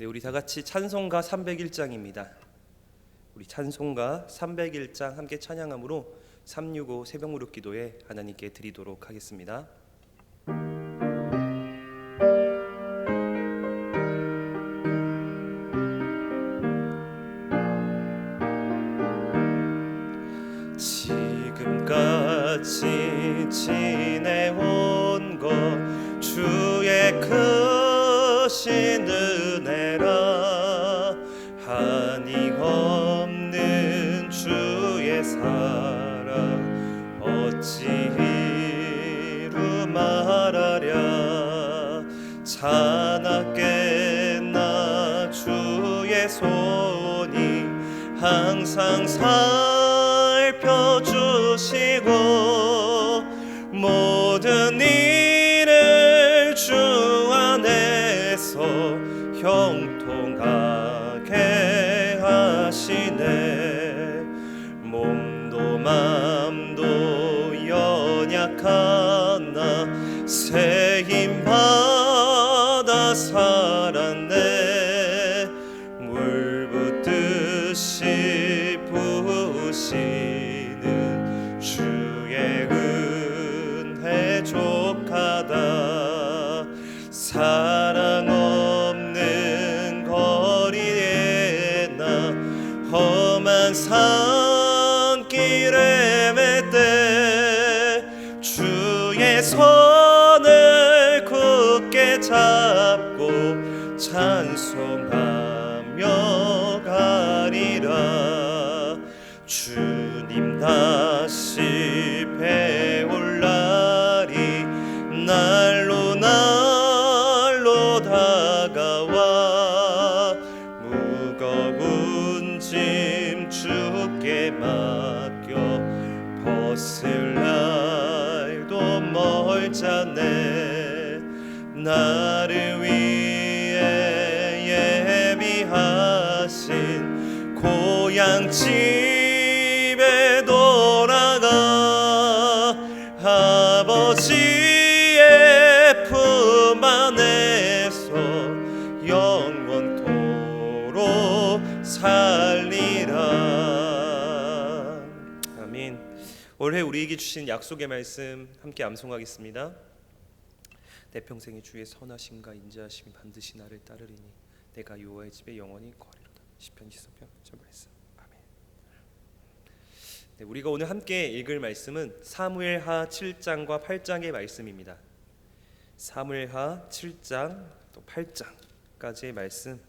네, 우리 다 같이 찬송가 301장입니다. 우리 찬송가 301장 함께 찬양함으로 365 새벽 무릎 기도에 하나님께 드리도록 하겠습니다. 지금까지 지내온 것 주의 크신 은혜라. 한이 없는 주의 사랑 어찌 이루 말하랴. 자나깨나 주의 손이 항상 살펴주시고 모든 일을 주 안에서 형통하게 하시네. 몸도 맘도 연약한 나 새 힘 받아 살았네. 물 붓듯이 부으시는 주의 은혜 족하다. 사랑 없는 거리에 나 험한 산길에 맺되 주의 손을 굳게 잡고 찬송하며 가리라. 주님 다시 배울 날이 날로 날로 다가와 무거운 짐 주께 맡겨 벗을 날도 멀잖네. 나를 위해 예비하신 고향 집에 돌아가 아버지의 품 안에서 영원토록 살리라. 아멘. 올해 우리에게 주신 약속의 말씀 함께 암송하겠습니다. 내 평생에 주의 선하심과 인자하심이 반드시 나를 따르리니 내가 여호와의 집에 영원히 거하리로다. 시편 23편 1절 말씀. 아멘. 네, 우리가 오늘 함께 읽을 말씀은 사무엘하 7장과 8장의 말씀입니다. 사무엘하 7장 또 8장까지의 말씀.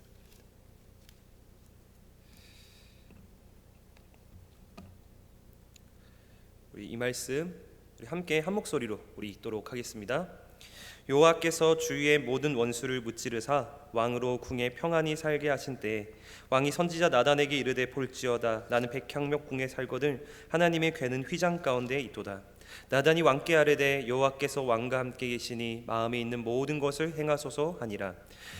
우리 이 말씀 우리 함께 한 목소리로 우리 읽도록 하겠습니다. 여호와께서 주위의 모든 원수를 무찌르사 왕으로 궁에 평안히 살게 하신 때에 왕이 선지자 나단에게 이르되 볼지어다 나는 백향목 궁에 살거든 하나님의 궤는 휘장 가운데 있도다. 나단이 왕께 아뢰되 여호와께서 왕과 함께 계시니 마음에 있는 모든 것을 행하소서 하니라.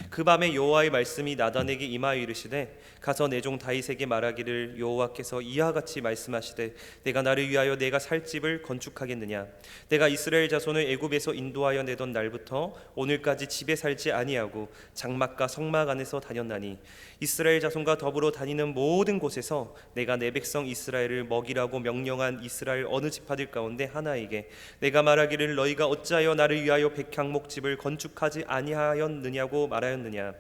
그 밤에 여호와의 말씀이 나단에게 임하여 이르시되 가서 내 종 다윗에게 말하기를 여호와께서 이와 같이 말씀하시되 내가 나를 위하여 내가 살 집을 건축하겠느냐. 내가 이스라엘 자손을 애굽에서 인도하여 내던 날부터 오늘까지 집에 살지 아니하고 장막과 성막 안에서 다녔나니 이스라엘 자손과 더불어 다니는 모든 곳에서 내가 내 백성 이스라엘을 먹이라고 명령한 이스라엘 어느 지파들 가운데 하나에게 내가 말하기를 너희가 어찌하여 나를 위하여 백향목집을 건축하지 아니하였느냐고 말하였느냐.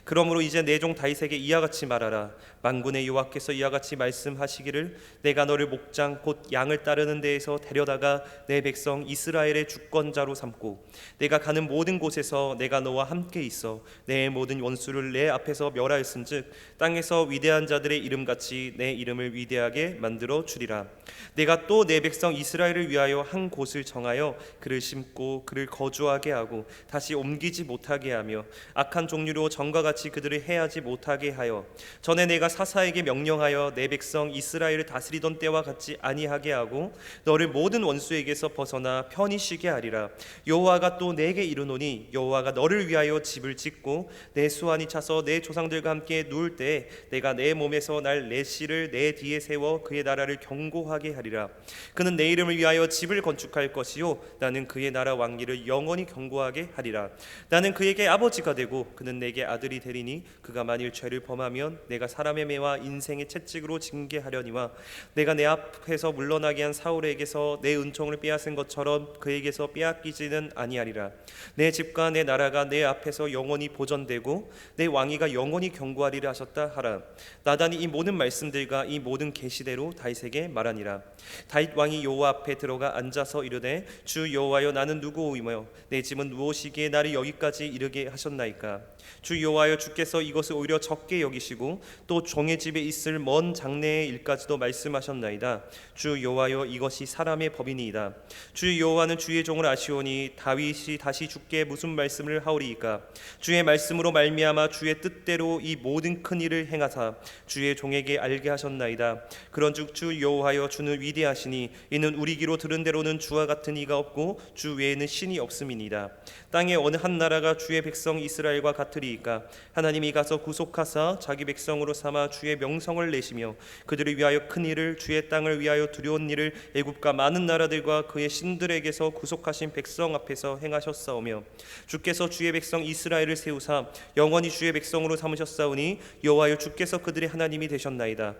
그러므로 이제 내 종 다윗에게 이와 같이 말하라. 만군의 여호와께서 이와 같이 말씀하시기를 내가 너를 목장 곧 양을 따르는 데에서 데려다가 내 백성 이스라엘의 주권자로 삼고 내가 가는 모든 곳에서 내가 너와 함께 있어 내 모든 원수를 내 앞에서 멸하였은즉 땅에서 위대한 자들의 이름같이 내 이름을 위대하게 만들어 주리라. 내가 또 내 백성 이스라엘을 위하여 한 곳을 정하여 그를 심고 그를 거주하게 하고 다시 옮기지 못하게 하며 악한 종류로 전과 같이 그들을 해하지 못하게 하여 전에 내가 사사에게 명령하여 내 백성 이스라엘을 다스리던 때와 같이 아니하게 하고 너를 모든 원수에게서 벗어나 편히 쉬게 하리라. 여호와가 또 내게 이르노니 여호와가 너를 위하여 집을 짓고 내 수완이 차서 내 조상들과 함께 누울 때에 내가 내 몸에서 날 레시를 내 뒤에 세워 그의 나라를 견고하게 하리라. 그는 내 이름을 위하여 집을 건축할 것이요 나는 그의 나라 왕기를 영원히 견고하게 하리라. 나는 그에게 아버지가 되고 그는 내게 아들 아들이 되리니 그가 만일 죄를 범하면 내가 사람의 매와 인생의 채찍으로 징계하려니와 내가 내 앞에서 물러나게 한 사울에게서 내 은총을 빼앗은 것처럼 그에게서 빼앗기지는 아니하리라. 내 집과 내 나라가 내 앞에서 영원히 보존되고 내 왕위가 영원히 경고하리라 하셨다 하라. 나단이 이 모든 말씀들과 이 모든 계시대로 다윗에게 말하니라. 다윗 왕이 여호와 앞에 들어가 앉아서 이르되 주 여호와여 나는 누구오이며 내 짐은 무엇이기에 나를 여기까지 이르게 하셨나이까. 주 여호와여 주께서 이것을 오히려 적게 여기시고 또 종의 집에 있을 먼 장래의 일까지도 말씀하셨나이다. 주 여호와여 이것이 사람의 법이니이다. 주 여호와는 주의 종을 아시오니 다윗이 다시 주께 무슨 말씀을 하오리이까. 주의 말씀으로 말미암아 주의 뜻대로 이 모든 큰 일을 행하사 주의 종에게 알게 하셨나이다. 그런즉 주 여호와여 주는 위대하시니 이는 우리 귀로 들은 대로는 주와 같은 이가 없고 주 외에는 신이 없음이니이다. 땅에 어느 한 나라가 주의 백성 이스라엘과 같으리이까. 하나님이 가서 구속하사 자기 백성으로 삼아 주의 명성을 내시며 그들을 위하여 큰 일을 주의 땅을 위하여 두려운 일을 애굽과 많은 나라들과 그의 신들에게서 구속하신 백성 앞에서 행하셨사오며 주께서 주의 백성 이스라엘을 세우사 영원히 주의 백성으로 삼으셨사오니 여호와여 주께서 그들의 하나님이 되셨나이다.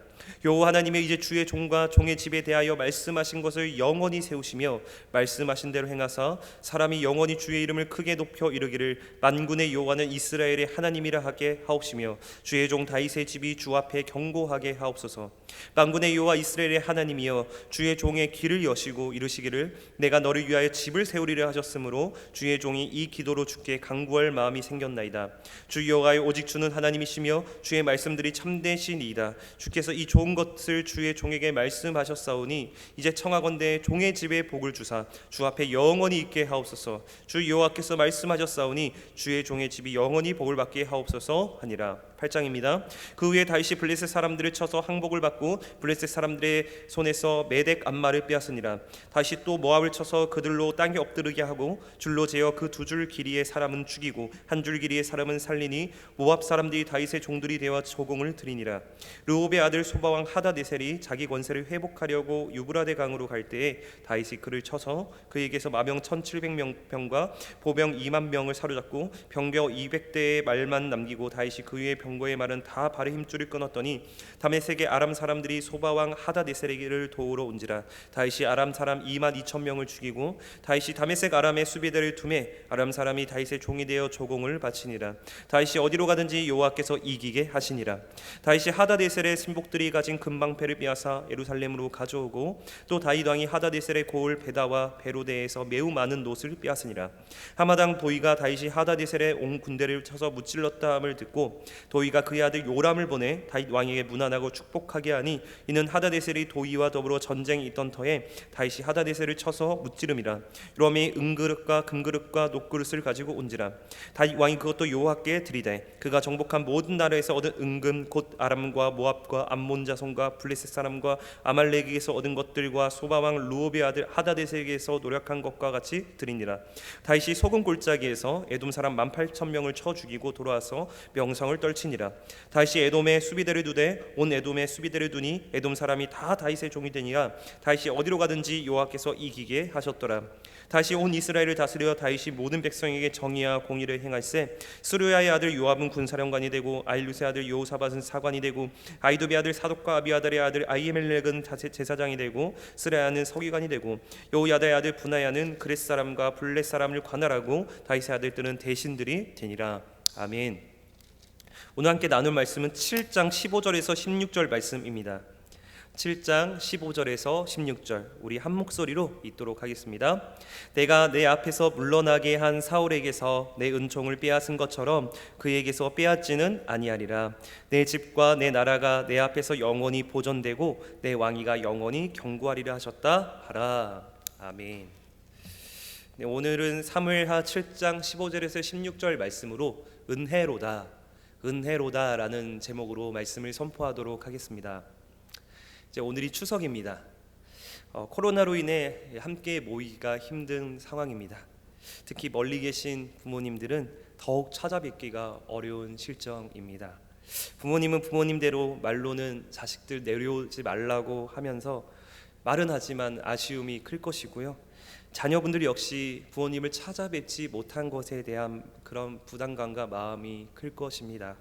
여호와 하나님의 이제 주의 종과 종의 집에 대하여 말씀하신 것을 영원히 세우시며 말씀하신 대로 행하사 사람이 영원히 주의 이름을 크게 높여 이르기를 만군의 여호와는 이스라엘의 하나님이라 하게 하옵시며 주의 종 다윗의 집이 주 앞에 경고하게 하옵소서. 만군의 여호와 이스라엘의 하나님이여 주의 종의 길을 여시고 이르시기를 내가 너를 위하여 집을 세우리라 하셨으므로 주의 종이 이 기도로 주께 간구할 마음이 생겼나이다. 주 여호와여 오직 주는 하나님이시며 주의 말씀들이 참되시니이다. 주께서 이 좋은 것을 주의 종에게 말씀하셨사오니 이제 청하건대 종의 집에 복을 주사 주 앞에 영원히 있게 하옵소서. 주 여호와께서 말씀하셨사오니 주의 종의 집이 영원히 복을 받게 하옵소서 하니라. 8장입니다. 그 후에 다윗이 블레셋 사람들을 쳐서 항복을 받고 블레셋 사람들의 손에서 메덱 암마를 빼앗으니라. 다시 또 모압을 쳐서 그들로 땅에 엎드르게 하고 줄로 재어 그 두 줄 길이의 사람은 죽이고 한 줄 길이의 사람은 살리니 모압 사람들이 다윗의 종들이 되어 조공을 드리니라. 르홉의 아들 소바왕 하다데셀이 자기 권세를 회복하려고 유브라데 강으로 갈 때에 다윗이 그를 쳐서 그에게서 마병 1700명과 보병 2만 명을 사로잡고 병거 200대의 말만 남기고 다윗이 그 위에 병거의 말은 다 발의 힘줄을 끊었더니 다메섹의 아람 사람들이 소바왕 하다데셀에게를 도우러 온지라. 다윗이 아람 사람 2만 2천 명을 죽이고 다윗이 다메섹 아람의 수비대를 두매 아람 사람이 다윗의 종이 되어 조공을 바치니라. 다윗이 어디로 가든지 여호와께서 이기게 하시니라. 다윗이 하다데셀의 신복들이 가진 금방패를 빼앗아 예루살렘으로 가져오고 또 다윗 왕이 하다데셀의 고을 베다와 베로데에서 매우 많은 놋을 빼앗으니라. 하마당 도이가 다윗이 하다데셀의 온 군대를 쳐서 무찔렀다 함을 듣고 도이가 그의 아들 요람을 보내 다윗 왕에게 문안하고 축복하게 하니 이는 하다데셀이 도이와 더불어 전쟁이 있던 터에 다윗이 하다데셀을 쳐서 무찌름이라. 요람이 은그릇과 금그릇과 녹그릇을 가지고 온지라. 다윗 왕이 그것도 여호와께 드리되 그가 정복한 모든 나라에서 얻은 은금 곧 아람과 모압과 암몬 자손과 블레셋 사람과 아말렉에게서 얻은 것들과 소바왕 루옵의 아들 하다데셀에게서 노력한 것과 같이 드리니라. 다윗이 소금 골짜기에서 에돔 사람 18,000명을 쳐 죽이고 돌아와서 명성을 떨치니라. 다윗이 에돔에 수비대를 두되 온 에돔에 수비대를 두니 에돔 사람이 다 다윗의 종이 되니라. 다윗이 어디로 가든지 여호와께서 이기게 하셨더라. 다시 온 이스라엘을 다스려 다윗이 모든 백성에게 정의와 공의를 행할세. 스루야의 아들 요압은 군사령관이 되고 아일루스의 아들 여호사밧은 사관이 되고 아이도베의 아들 사독과 아비아달의 아들 아히멜렉은 제사장이 되고 스라야는 서기관이 되고 여호야다의 아들 분하야는 그렛 사람과 블렛 사람을 관할하고 다윗의 아들들은 대신들이 되니라. 아멘. 오늘 함께 나눌 말씀은 7장 15절에서 16절 말씀입니다. 7장 15절에서 16절 우리 한 목소리로 읽도록 하겠습니다. 내가 내 앞에서 물러나게 한 사울에게서 내 은총을 빼앗은 것처럼 그에게서 빼앗지는 아니하리라. 내 집과 내 나라가 내 앞에서 영원히 보존되고 내 왕위가 영원히 경고하리라 하셨다 하라. 아멘. 네, 오늘은 사무엘하 7장 15절에서 16절 말씀으로 은혜로다라는 제목으로 말씀을 선포하도록 하겠습니다. 이제 오늘이 추석입니다. 코로나로 인해 함께 모이기가 힘든 상황입니다. 특히 멀리 계신 부모님들은 더욱 찾아뵙기가 어려운 실정입니다. 부모님은 부모님대로 말로는 자식들 내려오지 말라고 하면서 말은 하지만 아쉬움이 클 것이고요. 자녀분들 역시 부모님을 찾아뵙지 못한 것에 대한 그런 부담감과 마음이 클 것입니다.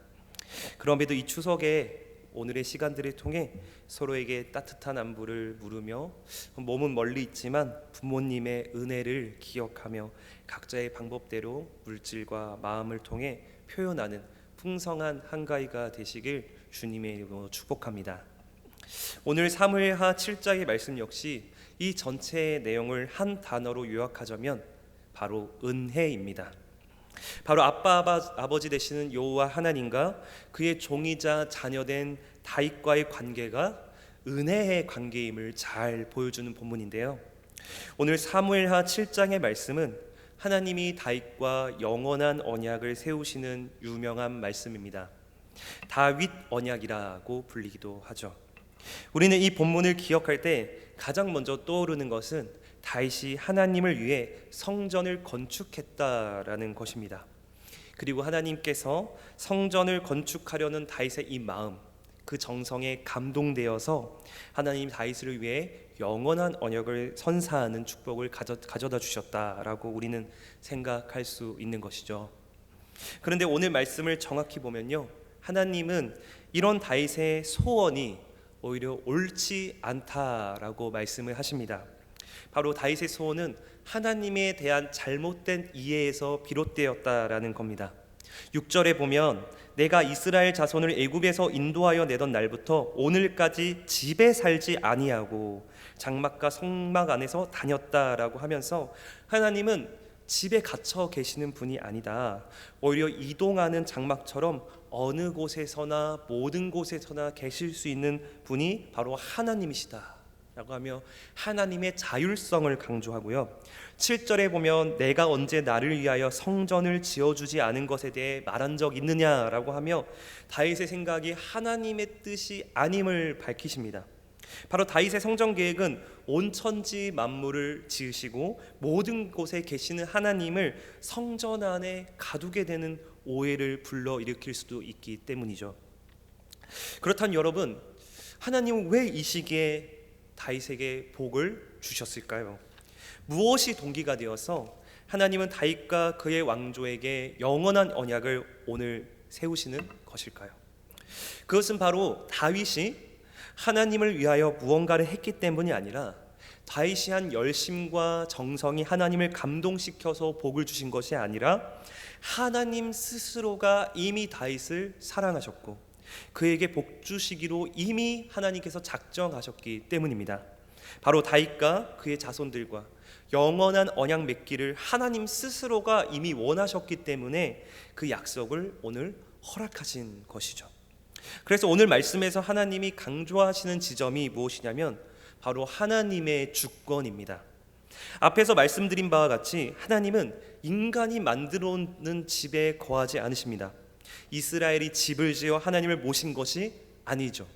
그럼에도 이 추석에 오늘의 시간들을 통해 서로에게 따뜻한 안부를 물으며 몸은 멀리 있지만 부모님의 은혜를 기억하며 각자의 방법대로 물질과 마음을 통해 표현하는 풍성한 한가위가 되시길 주님의 이름으로 축복합니다. 오늘 사무엘하 7장의 말씀 역시 이 전체의 내용을 한 단어로 요약하자면 바로 은혜입니다. 바로 아버지 되시는 여호와 하나님과 그의 종이자 자녀된 다윗과의 관계가 은혜의 관계임을 잘 보여주는 본문인데요. 오늘 사무엘하 7장의 말씀은 하나님이 다윗과 영원한 언약을 세우시는 유명한 말씀입니다. 다윗 언약이라고 불리기도 하죠. 우리는 이 본문을 기억할 때 가장 먼저 떠오르는 것은 다윗이 하나님을 위해 성전을 건축했다라는 것입니다. 그리고 하나님께서 성전을 건축하려는 다윗의 이 마음, 그 정성에 감동되어서 하나님 다윗을 위해 영원한 언약을 선사하는 축복을 가져다 주셨다라고 우리는 생각할 수 있는 것이죠. 그런데 오늘 말씀을 정확히 보면요, 하나님은 이런 다윗의 소원이 오히려 옳지 않다라고 말씀을 하십니다. 바로 다윗의 소원은 하나님에 대한 잘못된 이해에서 비롯되었다라는 겁니다. 6절에 보면 내가 이스라엘 자손을 애굽에서 인도하여 내던 날부터 오늘까지 집에 살지 아니하고 장막과 성막 안에서 다녔다라고 하면서 하나님은 집에 갇혀 계시는 분이 아니다. 오히려 이동하는 장막처럼 어느 곳에서나 모든 곳에서나 계실 수 있는 분이 바로 하나님이시다 라고 하며 하나님의 자율성을 강조하고요. 7절에 보면 내가 언제 나를 위하여 성전을 지어주지 않은 것에 대해 말한 적 있느냐라고 하며 다윗의 생각이 하나님의 뜻이 아님을 밝히십니다. 바로 다윗의 성전 계획은 온 천지 만물을 지으시고 모든 곳에 계시는 하나님을 성전 안에 가두게 되는 오해를 불러일으킬 수도 있기 때문이죠. 그렇다면 여러분, 하나님은 왜 이 시기에 다윗에게 복을 주셨을까요? 무엇이 동기가 되어서 하나님은 다윗과 그의 왕조에게 영원한 언약을 오늘 세우시는 것일까요? 그것은 바로 다윗이 하나님을 위하여 무언가를 했기 때문이 아니라 다윗이 한 열심과 정성이 하나님을 감동시켜서 복을 주신 것이 아니라 하나님 스스로가 이미 다윗을 사랑하셨고 그에게 복 주시기로 이미 하나님께서 작정하셨기 때문입니다. 바로 다윗과 그의 자손들과 영원한 언약 맺기를 하나님 스스로가 이미 원하셨기 때문에 그 약속을 오늘 허락하신 것이죠. 그래서 오늘 말씀에서 하나님이 강조하시는 지점이 무엇이냐면 바로 하나님의 주권입니다. 앞에서 말씀드린 바와 같이 하나님은 인간이 만들어 놓은 집에 거하지 않으십니다. 이스라엘이 집을 지어 하나님을 모신 것이 아니죠.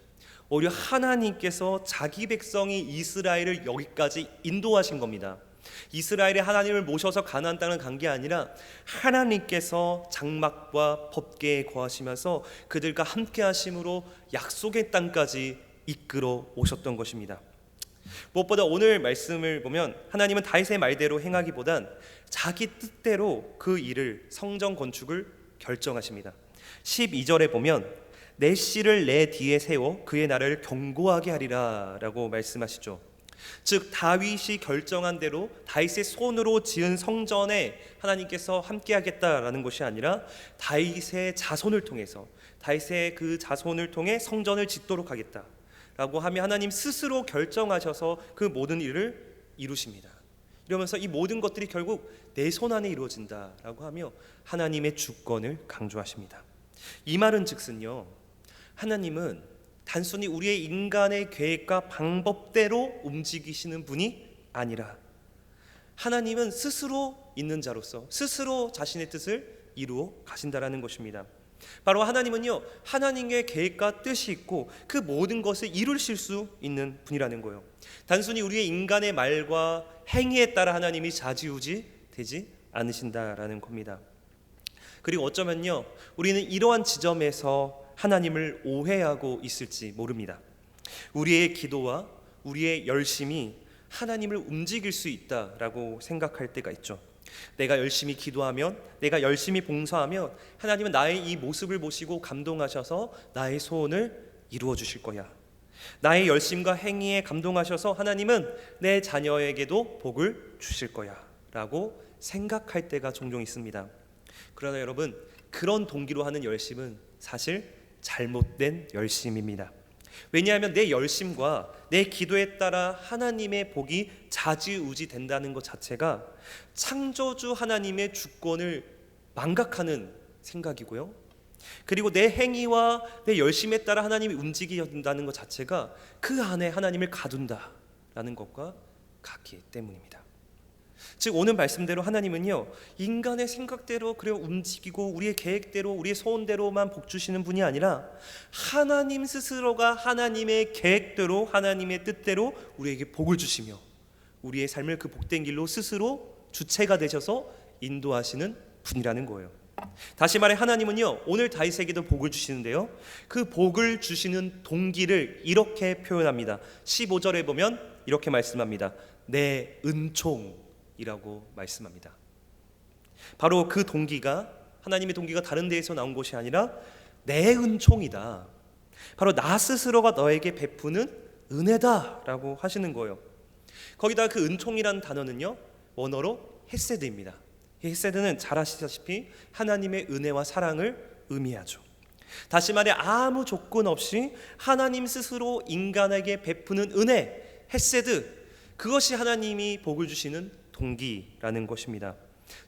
오히려 하나님께서 자기 백성이 이스라엘을 여기까지 인도하신 겁니다. 이스라엘이 하나님을 모셔서 가나안 땅을 간 게 아니라 하나님께서 장막과 법궤에 거하시면서 그들과 함께 하심으로 약속의 땅까지 이끌어 오셨던 것입니다. 무엇보다 오늘 말씀을 보면 하나님은 다윗의 말대로 행하기보단 자기 뜻대로 그 일을 성전 건축을 결정하십니다. 12절에 보면 내 씨를 내 뒤에 세워 그의 나라를 견고하게 하리라 라고 말씀하시죠. 즉 다윗이 결정한 대로 다윗의 손으로 지은 성전에 하나님께서 함께 하겠다라는 것이 아니라 다윗의 자손을 통해서 다윗의 그 자손을 통해 성전을 짓도록 하겠다라고 하며 하나님 스스로 결정하셔서 그 모든 일을 이루십니다. 이러면서 이 모든 것들이 결국 내 손 안에 이루어진다라고 하며 하나님의 주권을 강조하십니다. 이 말은 즉슨요, 하나님은 단순히 우리의 인간의 계획과 방법대로 움직이시는 분이 아니라 하나님은 스스로 있는 자로서 스스로 자신의 뜻을 이루어 가신다라는 것입니다. 바로 하나님은요, 하나님의 계획과 뜻이 있고 그 모든 것을 이루실 수 있는 분이라는 거예요. 단순히 우리의 인간의 말과 행위에 따라 하나님이 좌지우지 되지 않으신다라는 겁니다. 그리고 어쩌면요, 우리는 이러한 지점에서 하나님을 오해하고 있을지 모릅니다. 우리의 기도와 우리의 열심이 하나님을 움직일 수 있다라고 생각할 때가 있죠. 내가 열심히 기도하면, 내가 열심히 봉사하면 하나님은 나의 이 모습을 보시고 감동하셔서 나의 소원을 이루어 주실 거야. 나의 열심과 행위에 감동하셔서 하나님은 내 자녀에게도 복을 주실 거야 라고 생각할 때가 종종 있습니다. 그러나 여러분, 그런 동기로 하는 열심은 사실 잘못된 열심입니다. 왜냐하면 내 열심과 내 기도에 따라 하나님의 복이 좌지우지 된다는 것 자체가 창조주 하나님의 주권을 망각하는 생각이고요, 그리고 내 행위와 내 열심에 따라 하나님이 움직인다는 것 자체가 그 안에 하나님을 가둔다라는 것과 같기 때문입니다. 즉 오늘 말씀대로 하나님은요, 인간의 생각대로 그래 움직이고 우리의 계획대로 우리의 소원대로만 복 주시는 분이 아니라 하나님 스스로가 하나님의 계획대로 하나님의 뜻대로 우리에게 복을 주시며 우리의 삶을 그 복된 길로 스스로 주체가 되셔서 인도하시는 분이라는 거예요. 다시 말해 하나님은요, 오늘 다윗에게도 복을 주시는데요, 그 복을 주시는 동기를 이렇게 표현합니다. 15절에 보면 이렇게 말씀합니다. 내 은총이라고 말씀합니다. 바로 그 동기가, 하나님의 동기가 다른 데에서 나온 것이 아니라 내 은총이다, 바로 나 스스로가 너에게 베푸는 은혜다라고 하시는 거예요. 거기다 그 은총이라는 단어는요, 원어로 헤세드입니다. 헤세드는 잘 아시다시피 하나님의 은혜와 사랑을 의미하죠. 다시 말해 아무 조건 없이 하나님 스스로 인간에게 베푸는 은혜, 헤세드, 그것이 하나님이 복을 주시는 동기라는 것입니다.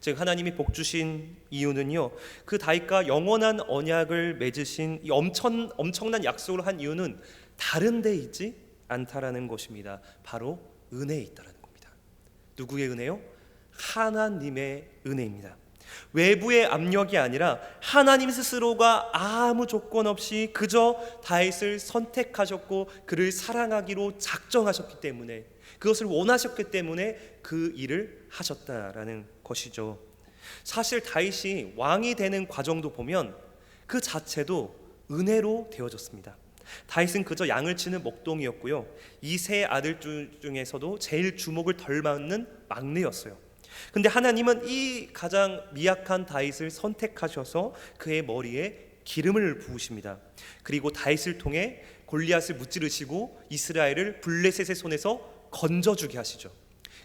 즉 하나님이 복 주신 이유는요, 그 다윗과 영원한 언약을 맺으신 이 엄청난 약속을 한 이유는 다른 데 있지 않다라는 것입니다. 바로 은혜에 있다라는 겁니다. 누구의 은혜요? 하나님의 은혜입니다. 외부의 압력이 아니라 하나님 스스로가 아무 조건 없이 그저 다윗을 선택하셨고 그를 사랑하기로 작정하셨기 때문에, 그것을 원하셨기 때문에 그 일을 하셨다라는 것이죠. 사실 다윗이 왕이 되는 과정도 보면 그 자체도 은혜로 되어졌습니다. 다윗은 그저 양을 치는 먹동이었고요, 이 세 아들 중에서도 제일 주목을 덜 받는 막내였어요. 근데 하나님은 이 가장 미약한 다윗을 선택하셔서 그의 머리에 기름을 부으십니다. 그리고 다윗을 통해 골리앗을 무찌르시고 이스라엘을 블레셋의 손에서 건져주게 하시죠.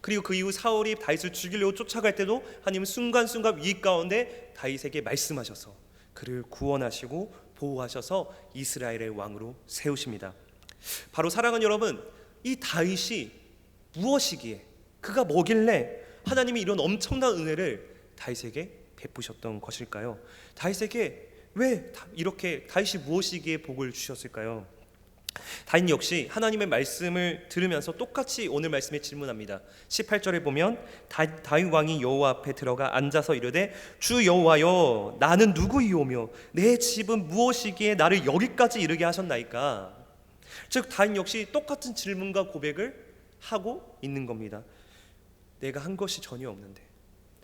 그리고 그 이후 사울이 다윗을 죽이려고 쫓아갈 때도 하나님은 순간순간 위기 가운데 다윗에게 말씀하셔서 그를 구원하시고 보호하셔서 이스라엘의 왕으로 세우십니다. 바로 사랑하는 여러분, 이 다윗이 무엇이기에, 그가 뭐길래 하나님이 이런 엄청난 은혜를 다윗에게 베푸셨던 것일까요? 다윗에게 왜 이렇게, 다윗이 무엇이기에 복을 주셨을까요? 다윗 역시 하나님의 말씀을 들으면서 똑같이 오늘 말씀에 질문합니다. 18절에 보면 다윗 왕이 여호와 앞에 들어가 앉아서 이르되 주 여호와여, 나는 누구이오며 내 집은 무엇이기에 나를 여기까지 이르게 하셨나이까? 즉 다윗 역시 똑같은 질문과 고백을 하고 있는 겁니다. 내가 한 것이 전혀 없는데,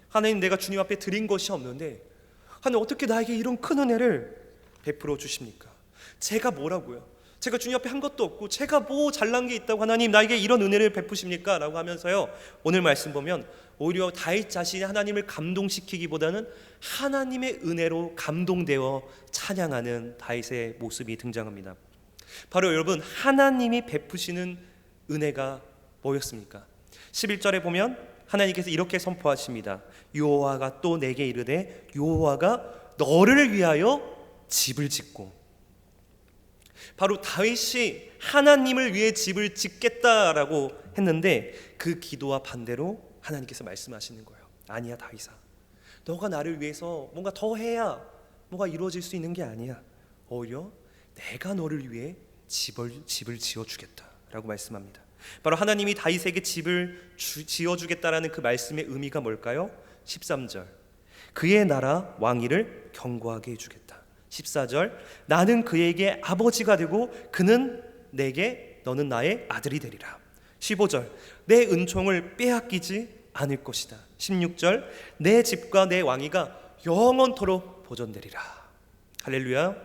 하나님 내가 주님 앞에 드린 것이 없는데 하나님 어떻게 나에게 이런 큰 은혜를 베풀어 주십니까? 제가 뭐라고요? 제가 주님 앞에 한 것도 없고 제가 뭐 잘난 게 있다고 하나님 나에게 이런 은혜를 베푸십니까? 라고 하면서요, 오늘 말씀 보면 오히려 다윗 자신이 하나님을 감동시키기보다는 하나님의 은혜로 감동되어 찬양하는 다윗의 모습이 등장합니다. 바로 여러분, 하나님이 베푸시는 은혜가 뭐였습니까? 11절에 보면 하나님께서 이렇게 선포하십니다. 여호와가 또 내게 이르되 여호와가 너를 위하여 집을 짓고, 바로 다윗이 하나님을 위해 집을 짓겠다라고 했는데 그 기도와 반대로 하나님께서 말씀하시는 거예요. 아니야 다윗아, 너가 나를 위해서 뭔가 더 해야 뭐가 이루어질 수 있는 게 아니야. 오히려 내가 너를 위해 집을 지어주겠다라고 말씀합니다. 바로 하나님이 다윗에게 집을 지어주겠다라는 그 말씀의 의미가 뭘까요? 13절, 그의 나라 왕위를 견고하게 해주겠다. 14절, 나는 그에게 아버지가 되고 그는 내게, 너는 나의 아들이 되리라. 15절, 내 은총을 빼앗기지 않을 것이다. 16절, 내 집과 내 왕위가 영원토록 보존되리라. 할렐루야.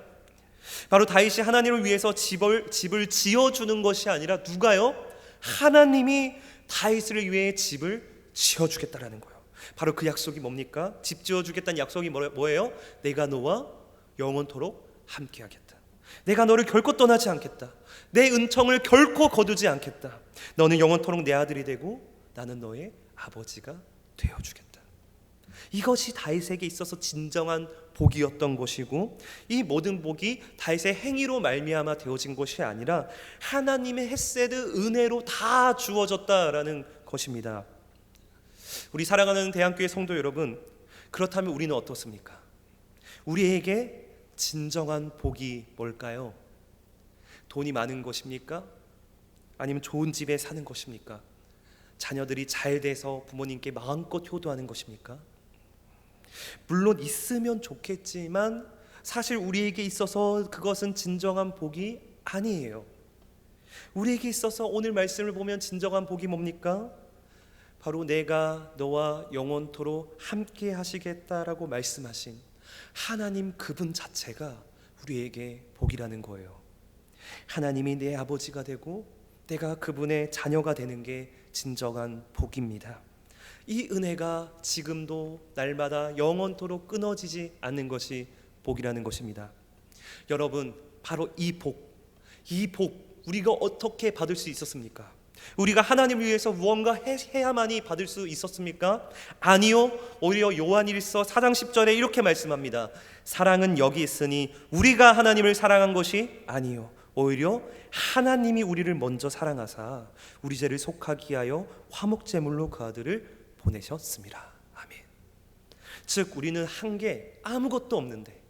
바로 다윗이 하나님을 위해서 집을 지어주는 것이 아니라 누가요? 하나님이 다윗을 위해 집을 지어주겠다라는 거예요. 바로 그 약속이 뭡니까? 집 지어주겠다는 약속이 뭐예요? 내가 너와 영원토록 함께하겠다. 내가 너를 결코 떠나지 않겠다. 내 은총을 결코 거두지 않겠다. 너는 영원토록 내 아들이 되고 나는 너의 아버지가 되어주겠다. 이것이 다윗에게 있어서 진정한 복이었던 것이고, 이 모든 복이 다윗의 행위로 말미암아 되어진 것이 아니라 하나님의 헤세드 은혜로 다 주어졌다라는 것입니다. 우리 사랑하는 대한교회 성도 여러분, 그렇다면 우리는 어떻습니까? 우리에게 진정한 복이 뭘까요? 돈이 많은 것입니까? 아니면 좋은 집에 사는 것입니까? 자녀들이 잘 돼서 부모님께 마음껏 효도하는 것입니까? 물론 있으면 좋겠지만 사실 우리에게 있어서 그것은 진정한 복이 아니에요. 우리에게 있어서 오늘 말씀을 보면 진정한 복이 뭡니까? 바로 내가 너와 영원토록 함께 하시겠다라고 말씀하신 하나님 그분 자체가 우리에게 복이라는 거예요. 하나님이 내 아버지가 되고 내가 그분의 자녀가 되는 게 진정한 복입니다. 이 은혜가 지금도 날마다 영원토록 끊어지지 않는 것이 복이라는 것입니다. 여러분, 바로 이 복 우리가 어떻게 받을 수 있었습니까? 우리가 하나님을 위해서 무언가 해야만이 받을 수 있었습니까? 아니요. 오히려 요한일서 4장 10절에 이렇게 말씀합니다. 사랑은 여기 있으니 우리가 하나님을 사랑한 것이 아니요, 오히려 하나님이 우리를 먼저 사랑하사 우리 죄를 속하기 위하여 화목제물로 그 아들을 보내셨습니다. 아멘. 즉 우리는 한 게 아무것도 없는데,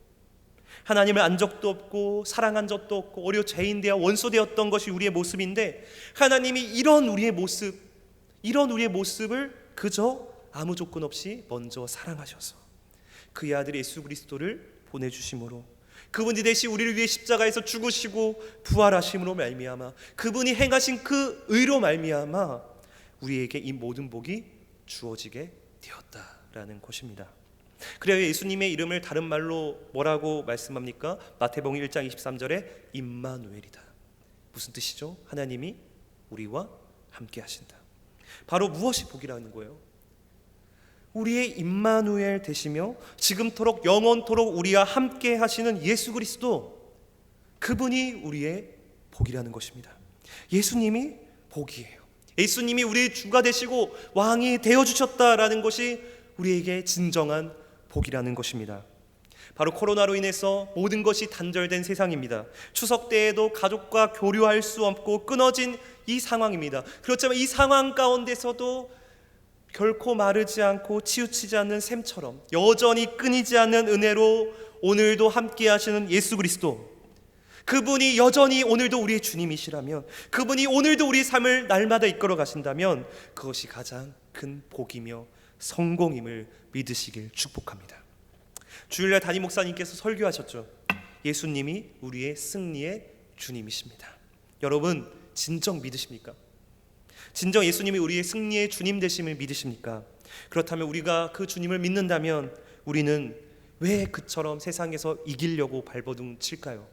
하나님을 안 적도 없고 사랑한 적도 없고 오히려 죄인 되어 원수 되었던 것이 우리의 모습인데, 하나님이 이런 우리의 모습을 그저 아무 조건 없이 먼저 사랑하셔서 그의 아들 예수 그리스도를 보내주심으로, 그분이 대신 우리를 위해 십자가에서 죽으시고 부활하심으로 말미암아 그분이 행하신 그 의로 말미암아 우리에게 이 모든 복이 주어지게 되었다라는 것입니다. 그래야 예수님의 이름을 다른 말로 뭐라고 말씀합니까? 마태복음 1장 23절에 임마누엘이다. 무슨 뜻이죠? 하나님이 우리와 함께 하신다. 바로 무엇이 복이라는 거예요? 우리의 임마누엘 되시며 지금토록 영원토록 우리와 함께 하시는 예수 그리스도, 그분이 우리의 복이라는 것입니다. 예수님이 복이에요. 예수님이 우리의 주가 되시고 왕이 되어주셨다라는 것이 우리에게 진정한 복이라는 것입니다. 바로 코로나로 인해서 모든 것이 단절된 세상입니다. 추석 때에도 가족과 교류할 수 없고 끊어진 이 상황입니다. 그렇지만 이 상황 가운데서도 결코 마르지 않고 치우치지 않는 샘처럼 여전히 끊이지 않는 은혜로 오늘도 함께 하시는 예수 그리스도, 그분이 여전히 오늘도 우리의 주님이시라면, 그분이 오늘도 우리 삶을 날마다 이끌어 가신다면 그것이 가장 큰 복이며 성공임을 믿으시길 축복합니다. 주일날 담임 목사님께서 설교하셨죠. 예수님이 우리의 승리의 주님이십니다. 여러분, 진정 믿으십니까? 진정 예수님이 우리의 승리의 주님 되심을 믿으십니까? 그렇다면 우리가 그 주님을 믿는다면 우리는 왜 그처럼 세상에서 이기려고 발버둥 칠까요?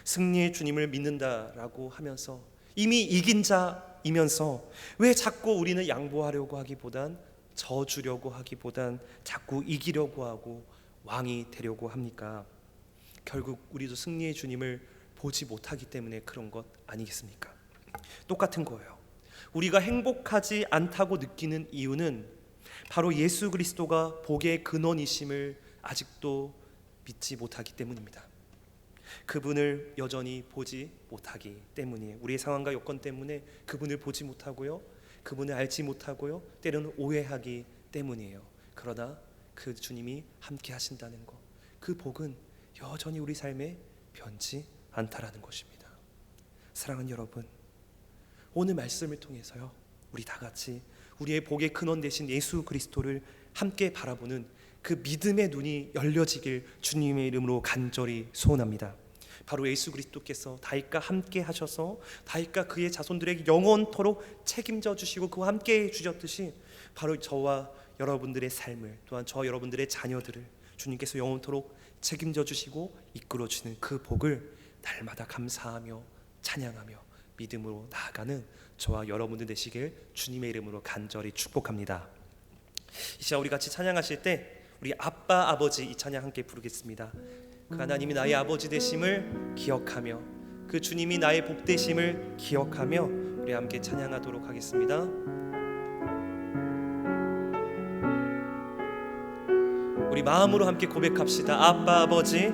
승리의 주님을 믿는다라고 하면서 이미 이긴 자이면서 왜 자꾸 우리는 양보하려고 하기보단 져주려고 하기보단 자꾸 이기려고 하고 왕이 되려고 합니까? 결국 우리도 승리의 주님을 보지 못하기 때문에 그런 것 아니겠습니까? 똑같은 거예요. 우리가 행복하지 않다고 느끼는 이유는 바로 예수 그리스도가 복의 근원이심을 아직도 믿지 못하기 때문입니다. 그분을 여전히 보지 못하기 때문이에요. 우리의 상황과 여건 때문에 그분을 보지 못하고요, 그분을 알지 못하고요, 때로는 오해하기 때문이에요. 그러나 그 주님이 함께 하신다는 것, 그 복은 여전히 우리 삶에 변치 않다라는 것입니다. 사랑하는 여러분, 오늘 말씀을 통해서요, 우리 다 같이 우리의 복의 근원 되신 예수 그리스도를 함께 바라보는 그 믿음의 눈이 열려지길 주님의 이름으로 간절히 소원합니다. 바로 예수 그리스도께서 다윗과 함께 하셔서 다윗과 그의 자손들에게 영원토록 책임져 주시고 그와 함께 해 주셨듯이 바로 저와 여러분들의 삶을, 또한 저 여러분들의 자녀들을 주님께서 영원토록 책임져 주시고 이끌어 주시는 그 복을 날마다 감사하며 찬양하며 믿음으로 나아가는 저와 여러분들 되시길 주님의 이름으로 간절히 축복합니다. 이 시간 우리 같이 찬양하실 때 우리 아빠 아버지 이 찬양 함께 부르겠습니다. 그 하나님이 나의 아버지 되심을 기억하며 그 주님이 나의 복 되심을 기억하며 우리 함께 찬양하도록 하겠습니다. 우리 마음으로 함께 고백합시다. 아빠 아버지,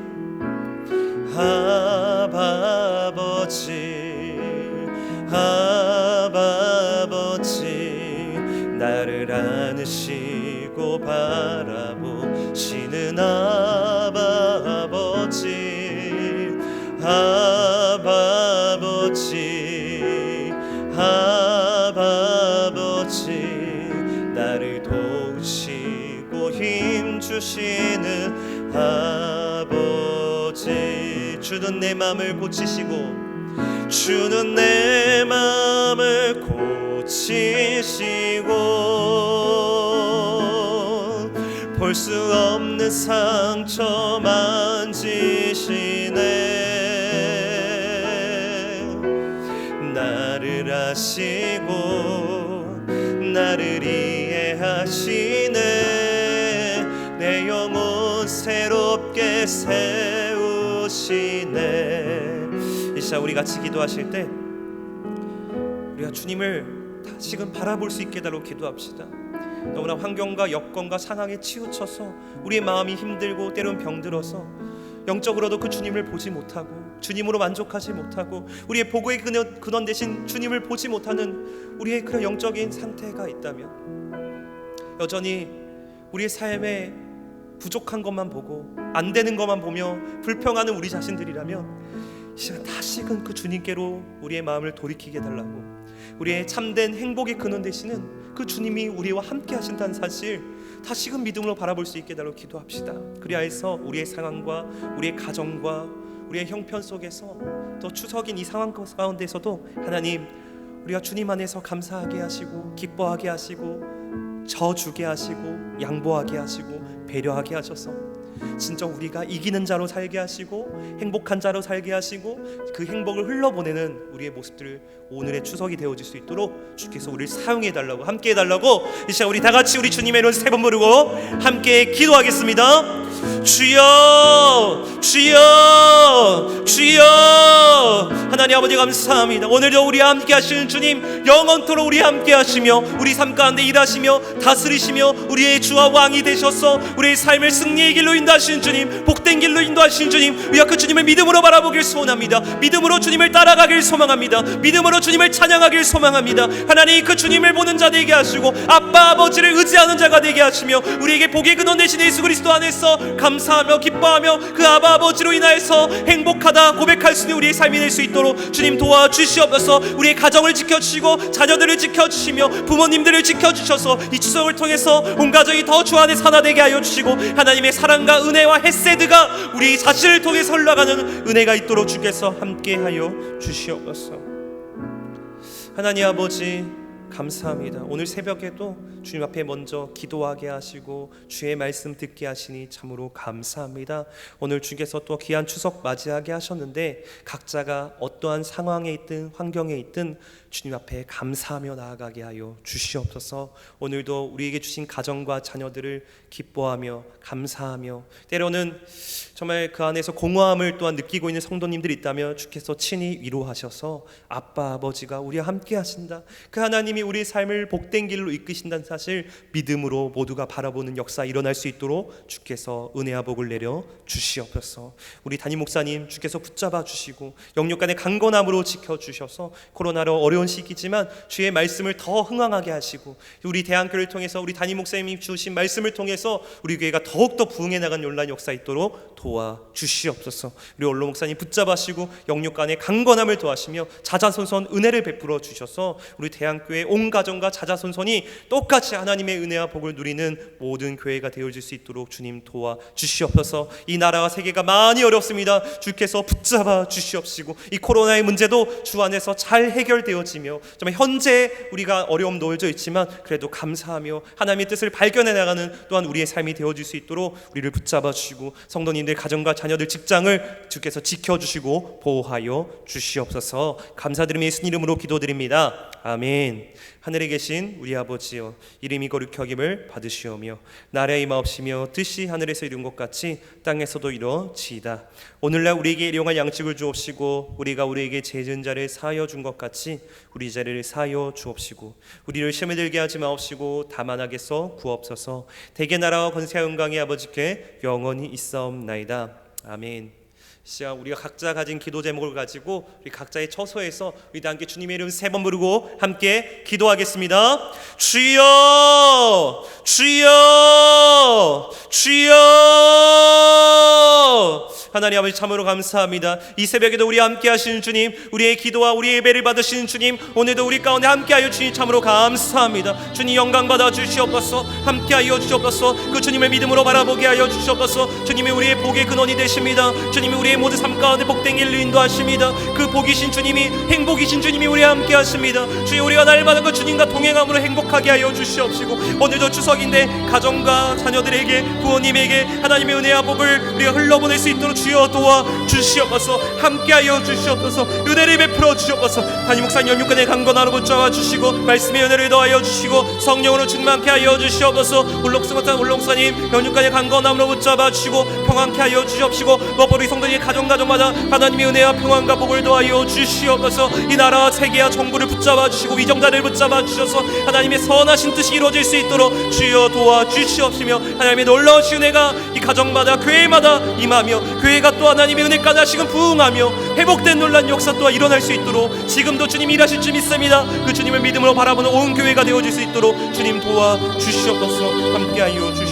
아빠 아버지, 아빠 아버지, 나를 안으시고 바라보시는 아빠 아버지, 아빠 아버지, 아빠 아버지, 나를 도우시고 힘주시는 아버지. 주는 내 마음을 고치시고, 주는 내 마음을 고치시고, 볼 수 없는 상처 만지시네. 나를 아시고 나를 이해하시네. 내 영혼 새롭게 세우시네. 이 시간 우리 같이 기도하실 때 우리가 주님을 다시금 바라볼 수 있게 달라고 기도합시다. 너무나 환경과 여건과 상황에 치우쳐서 우리의 마음이 힘들고 때론 병들어서 영적으로도 그 주님을 보지 못하고 주님으로 만족하지 못하고 우리의 복의 근원 대신 주님을 보지 못하는 우리의 그런 영적인 상태가 있다면, 여전히 우리의 삶에 부족한 것만 보고 안 되는 것만 보며 불평하는 우리 자신들이라면 이 시간 다시금 그 주님께로 우리의 마음을 돌이키게 해달라고, 우리의 참된 행복의 근원 되시는 그 주님이 우리와 함께 하신다는 사실 다시금 믿음으로 바라볼 수 있게 해달라고 기도합시다. 그리하여서 우리의 상황과 우리의 가정과 우리의 형편 속에서 또 추석인 이 상황 가운데서도 하나님, 우리가 주님 안에서 감사하게 하시고 기뻐하게 하시고 저주게 하시고 양보하게 하시고 배려하게 하셔서 진짜 우리가 이기는 자로 살게 하시고 행복한 자로 살게 하시고 그 행복을 흘러보내는 우리의 모습들을 오늘의 추석이 되어질 수 있도록 주께서 우리를 사용해달라고, 함께 해달라고 이 시간 우리 다같이 우리 주님의 이름 세 번 부르고 함께 기도하겠습니다. 주여 주여 주여. 하나님 아버지 감사합니다. 오늘도 우리와 함께 하시는 주님, 영원토록 우리와 함께 하시며 우리 삶 가운데 일하시며 다스리시며 우리의 주와 왕이 되셔서 우리의 삶을 승리의 길로 인도하시는 주님, 복된 길로 인도하시는 주님, 우리가 그 주님을 믿음으로 바라보길 소원합니다. 믿음으로 주님을 따라가길 소망합니다. 믿음으로 주님을 찬양하길 소망합니다. 하나님, 그 주님을 보는 자 되게 하시고 아빠 아버지를 의지하는 자가 되게 하시며 우리에게 복의 근원 되신 예수 그리스도 안에서 감사하며 기뻐하며 그 아바 아버지로 인하여서 행복하다 고백할 수 있는 우리의 삶이 될 수 있도록 주님 도와주시옵소서. 우리의 가정을 지켜주시고 자녀들을 지켜주시며 부모님들을 지켜주셔서 이 추석을 통해서 온 가정이 더 주 안에 하나되게 하여 주시고 하나님의 사랑과 은혜와 헤세드가 우리 자신을 통해서 흘러가는 은혜가 있도록 주께서 함께하여 주시옵소서. 하나님 아버지 감사합니다. 오늘 새벽에도 주님 앞에 먼저 기도하게 하시고 주의 말씀 듣게 하시니 참으로 감사합니다. 오늘 주께서 또 귀한 추석 맞이하게 하셨는데 각자가 어떠한 상황에 있든 환경에 있든 주님 앞에 감사하며 나아가게 하여 주시옵소서. 오늘도 우리에게 주신 가정과 자녀들을 기뻐하며 감사하며 때로는 정말 그 안에서 공허함을 또한 느끼고 있는 성도님들이 있다면 주께서 친히 위로하셔서 아빠 아버지가 우리와 함께 하신다, 그 하나님이 우리의 삶을 복된 길로 이끄신다는 사실 믿음으로 모두가 바라보는 역사 일어날 수 있도록 주께서 은혜와 복을 내려 주시옵소서. 우리 담임 목사님 주께서 붙잡아 주시고 영육간의 강건함으로 지켜주셔서 코로나로 어려운 시기지만 주의 말씀을 더 흥왕하게 하시고 우리 대한교회를 통해서 우리 담임 목사님이 주신 말씀을 통해서 우리 교회가 더욱더 부흥해 나가는 연란 역사 있도록 도와주시옵소서. 우리 원로 목사님 붙잡아시고 영육간의 강건함을 도하시며 자자손손 은혜를 베풀어 주셔서 우리 대한교회 온 가정과 자자손손이 똑같이 하나님의 은혜와 복을 누리는 모든 교회가 되어질 수 있도록 주님 도와 주시옵소서. 이 나라와 세계가 많이 어렵습니다. 주께서 붙잡아 주시옵시고 이 코로나의 문제도 주 안에서 잘 해결되어지며 정말 현재 우리가 어려움 놓여져 있지만 그래도 감사하며 하나님의 뜻을 발견해 나가는 또한 우리의 삶이 되어질 수 있도록 우리를 붙잡아 주시고 성도님들 가정과 자녀들 직장을 주께서 지켜주시고 보호하여 주시옵소서. 감사드리며 예수님 이름으로 기도드립니다. 아멘. 하늘에 계신 우리 아버지여, 이름이 거룩히 여김을 받으시오며 나라의 임하옵시며 뜻이 하늘에서 이룬 것 같이 땅에서도 이루어지이다. 오늘날 우리에게 일용할 양식을 주옵시고 우리가 우리에게 죄진 자를 사하여 준 것 같이 우리 죄를 사하여 주옵시고 우리를 시험에 들게 하지 마옵시고 다만 악에서 구하옵소서. 대개 나라와 권세와 영광이 아버지께 영원히 있사옵나이다. 아멘. 시작. 우리가 각자 가진 기도 제목을 가지고 우리 각자의 처소에서 우리 다 함께 주님의 이름 3번 부르고 함께 기도하겠습니다. 주여, 주여, 주여. 하나님 아버지 참으로 감사합니다. 이 새벽에도 우리 함께 하시는 주님, 우리의 기도와 우리의 예배를 받으시는 주님, 오늘도 우리 가운데 함께하여 주님 참으로 감사합니다. 주님 영광 받아 주시옵소서. 함께하여 주시옵소서. 그 주님을 믿음으로 바라보게 하여 주시옵소서. 주님이 우리의 복의 근원이 되십니다. 주님이 우리의 모든 삶 가운데 복된 길로 인도하십니다. 그 복이신 주님이, 행복이신 주님이 우리와 함께 하십니다. 주여, 우리가 날마다 그 주님과 동행함으로 행복하게 하여 주시옵시고 오늘도 추석인데 가정과 자녀들에게, 부모님에게 하나님의 은혜와 복을 우리가 흘러보낼 수 있도록 주여 도와 주시옵소서. 함께하여 주시옵소서. 은혜를 베풀어 주시옵소서. 담임 목사님 연육간의 강건하로 붙잡아 주시고 말씀의 은혜를 더하여 주시고 성령으로 충만케 하여 주시옵소서. 울렁스 못한 울렁사님 연육간의 강건함으로 붙잡아 주시고 평안케 하여 주시옵시고 무엇보다 성도의 가정마다 하나님의 은혜와 평안과 복을 더하여 주시옵소서. 이 나라와 세계와 정부를 붙잡아 주시고 위정자를 붙잡아 주셔서 하나님의 선하신 뜻이 이루어질 수 있도록 주여 도와 주시옵시며 하나님의 놀라우신 은혜가 이 가정마다 교회마다 임하며 교회가 또 하나님의 은혜까지 하시금 부응하며 회복된 놀란 역사 또한 일어날 수 있도록 지금도 주님 일하실 줄 믿습니다. 그 주님을 믿음으로 바라보는 온 교회가 되어질 수 있도록 주님 도와 주시옵소서. 함께하여 주시옵소서.